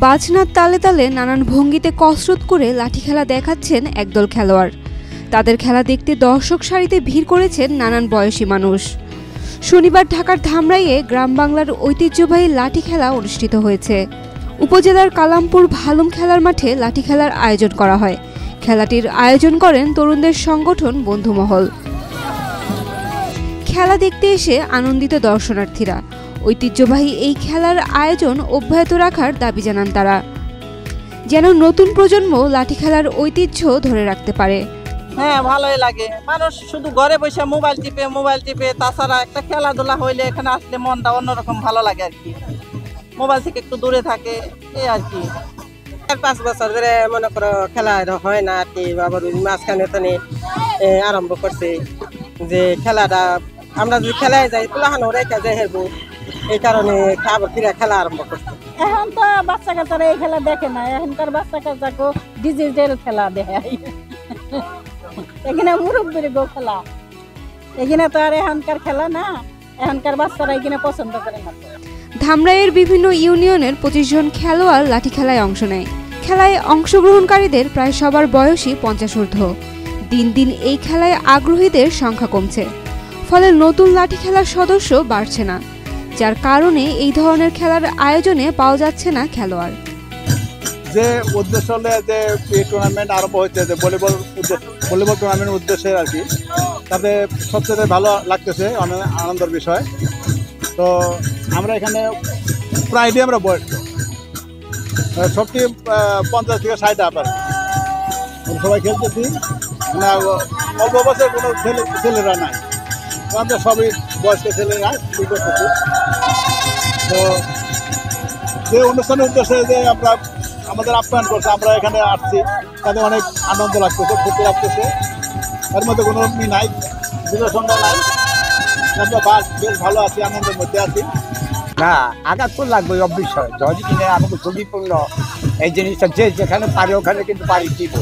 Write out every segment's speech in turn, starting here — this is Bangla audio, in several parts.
বাজনার তালে তালে নানান ভঙ্গিতে কসরত করে লাঠি খেলা দেখাচ্ছেন একদল খেলোয়াড়। তাদের খেলা দেখতে দর্শক সারিতে ভিড় করেছেন নানান বয়সী মানুষ। শনিবার ঢাকার ধামরাইয়ে গ্রাম বাংলার ঐতিহ্যবাহী লাঠি খেলা অনুষ্ঠিত হয়েছে। উপজেলার কালামপুর ভালুম খেলার মাঠে লাঠি খেলার আয়োজন করা হয়। খেলাটির আয়োজন করেন তরুণদের সংগঠন বন্ধুমহল। খেলা দেখতে এসে আনন্দিত দর্শনার্থীরা। ঐতিহ্যবাহী এই খেলার আয়োজন অব্যাহত রাখার দাবি জানান তারা, যেন নতুন প্রজন্ম লাঠি খেলার ঐতিহ্য ধরে রাখতে পারে। হ্যাঁ, ভালোই লাগে। মানুষ শুধু ঘরে বসে মোবাইল টিপে, তাছাড়া একটা খেলাধুলা হইলে এখানে আসলে মনটা অন্যরকম ভালো লাগে আর কি। মোবাইল থেকে একটু দূরে থাকে এই আর কি। 4-5 বছর ধরে মনে করো খেলা হয় না আর কি। আবার মাঝখানে তো আরম্ভ করছে যে খেলাটা আমরা যদি খেলায় যাই তুলাহানো রেখে যাই হেরবো, এই কারণে আবার ফিরে খেলা আরম্ভ করছে। এখন তো বাচ্চা কাচ্চারা এই খেলা দেখে না, এখনকার বাচ্চা কাচ্চাকে ডিজিটাল খেলা দেখে। এখানে মুরব্বীর গো খেলা, এখানে তো আর এখনকার খেলা না, এখনকার বাচ্চারা এখানে পছন্দ করে না। ধামরাইয়ের বিভিন্ন ইউনিয়নের 25 জন খেলোয়াড় লাঠি খেলায় অংশ নেয়। খেলায় অংশগ্রহণকারীদের প্রায় সবার বয়সী 50 ঊর্ধ্ব। দিন দিন এই খেলায় আগ্রহীদের সংখ্যা কমছে, ফলে নতুন লাঠি খেলার সদস্য বাড়ছে না, যার কারণে এই ধরনের খেলার আয়োজনে পাওয়া যাচ্ছে না খেলোয়াড়। যে উদ্দেশ্য হলে যে এই টুর্নামেন্ট আরম্ভ হয়েছে, যে ভলিবল টুর্নামেন্টের উদ্দেশ্যে আর কি, তাতে সবচেয়ে ভালো লাগতেছে, অনেক আনন্দের বিষয়। তো আমরা এখানে প্রায় আমরা বয়স্ক সবটি 50 থেকে 60 আপ আর সবাই খেলতেছি। অল্প বছর কোনো ছেলেরা নাই, আমরা সবই বয়স্ক ছেলেরা করতেছি। তো যে অনুষ্ঠানের উদ্দেশ্যে যে আমরা আমাদের আপ্যায়ন করছে, আমরা এখানে আসছি, তাতে অনেক আনন্দ লাগতেছে, ফুর্তি লাগতেছে। এর মধ্যে কোনো নাই, বিবেচনা নাই, আমরা বেশ ভালো আছি, আনন্দের মধ্যে আছি। না, আঘাত তো লাগবে অবশ্যই। যদি কিনে আমাকে ঝুঁকিপূর্ণ এই জিনিসটা যে যেখানে পারে ওখানে কিন্তু পারি দিব।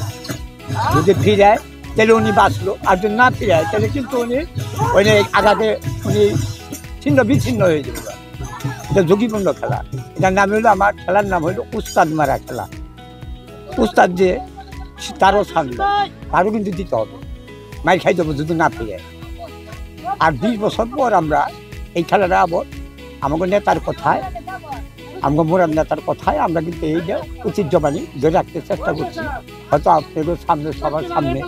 যদি ফিরায় তাহলে উনি বাঁচলো, আর যদি না ফিরায় তাহলে কিন্তু উনি ওই আঘাতে উনি ছিন্ন বিচ্ছিন্ন হয়ে যাবে। এটা ঝুঁকিপূর্ণ খেলা। এটার নাম হলো, আমার খেলার নাম হলো উস্তাদ মারা খেলা। উস্তাদ যে তারও সামনে তারও কিন্তু দিতে হবে, মাইর খাই দেবো যদি না ফিরে। আর 20 বছর পর আমরা এই খেলাটা আবার আমাকে নেতার কথায়, আমাকে মোরাম নেতার কথায় আমরা কিন্তু এইটা ঐতিহ্যবাহী ধরে রাখতে চেষ্টা করছি। হয়তো আপনাদের সামনে, সবার সামনে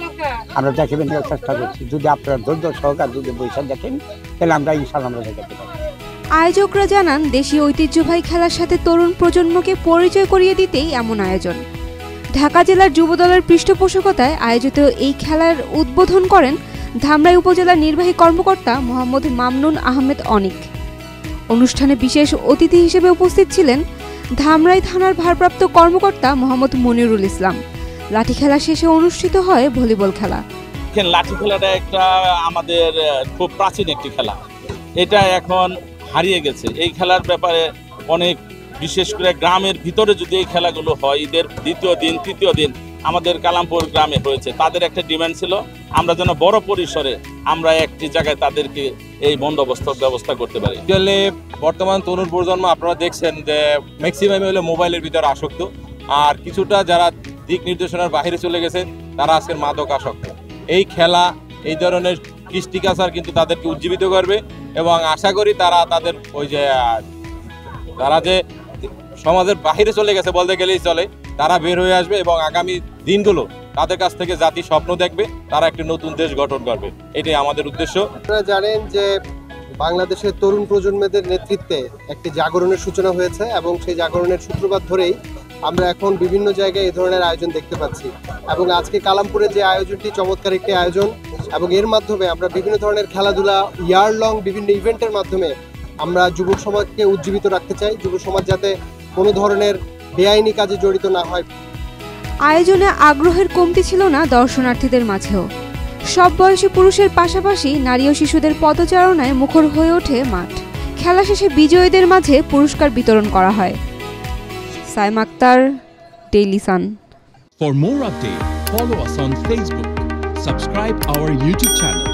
আমরা দেখাবেন চেষ্টা করছি। যদি আপনারা ধৈর্য সহকার যদি বৈশাখ দেখেন, তাহলে আমরা ইনশাল্লাহ আমরা দেখাতে পারি। আয়োজকরা জানান, দেশীয় ঐতিহ্যবাহী খেলার সাথে তরুণ প্রজন্মকে পরিচয় করিয়ে দিতেই এমন আয়োজন। ঢাকা জেলার যুবদলের পৃষ্ঠপোষকতায় আয়োজিত এই খেলার উদ্বোধন করেন ধামরাই উপজেলার নির্বাহী কর্মকর্তা মোহাম্মদ মামনুন আহমেদ অনিক। অনুষ্ঠানে বিশেষ অতিথি হিসেবে উপস্থিত ছিলেন ধামরাই থানার ভারপ্রাপ্ত কর্মকর্তা মোহাম্মদ মনিরুল ইসলাম। লাঠি খেলা শেষে অনুষ্ঠিত হয় ভলিবল খেলা। লাঠি খেলাটা একটা আমাদের খুব প্রাচীন একটি খেলা, এটা এখন হারিয়ে গেছে। এই খেলার ব্যাপারে অনেক, বিশেষ করে গ্রামের ভিতরে যদি এই খেলাগুলো হয়, ঈদের দ্বিতীয় দিন তৃতীয় দিন আমাদের কালামপুর গ্রামে হয়েছে, তাদের একটা ডিমান্ড ছিল আমরা যেন বড় পরিসরে আমরা একটি জায়গায় তাদেরকে এই ব্যবস্থা করতে পারি। বর্তমান তরুণ প্রজন্ম আপনারা দেখছেন যে ম্যাক্সিমাম হলো মোবাইলের ভিতরে আসক্ত, আর কিছুটা যারা দিক নির্দেশনার বাইরে চলে গেছে তারা আজকের মাদক আসক্ত। এই খেলা, এই ধরনের কৃষ্টি কালচার কিন্তু তাদেরকে উজ্জীবিত করবে, এবং আশা করি তারা তাদের ওই যে তারা যে সমাজের বাহিরে চলে গেছে বলতে গেলেই চলে, তারা বের হয়ে আসবে এবং আগামী দিনগুলো তাদের কাছ থেকে জাতি স্বপ্ন দেখবে, তারা একটি নতুন দেশ গঠন করবে। এটাই আমাদের উদ্দেশ্য। আপনারা জানেন যে বাংলাদেশের তরুণ প্রজন্মদের নেতৃত্বে একটি জাগরণের সূচনা হয়েছে, এবং সেই জাগরণের সূত্রপাত ধরেই আমরা এখন বিভিন্ন জায়গায় এই ধরনের আয়োজন দেখতে পাচ্ছি। এবং আজকে কালামপুরে যে আয়োজনটি চমৎকার একটি আয়োজন, এবং এর মাধ্যমে আমরা বিভিন্ন ধরনের খেলাধুলা, ইয়ার লং বিভিন্ন ইভেন্টের মাধ্যমে আমরা যুব সমাজকে উজ্জীবিত রাখতে চাই। যুব সমাজ যাতে কোনো ধরনের বেআইনি কাজে জড়িত না হয়। আয়োজনে আগ্রহের কমতি ছিল না দর্শনার্থীদের মাঝেও। সব বয়সী পুরুষের পাশাপাশি নারী ও শিশুদের পদচারণায় মুখর হয়ে ওঠে মাঠ। খেলা শেষে বিজয়ীদের মাঝে পুরস্কার বিতরণ করা হয়। Saima Akter, daily sun. For more updates, follow us on Facebook, subscribe our YouTube channel,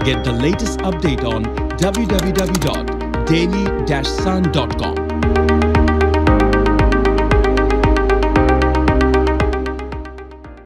get the latest update on www.daily-sun.com.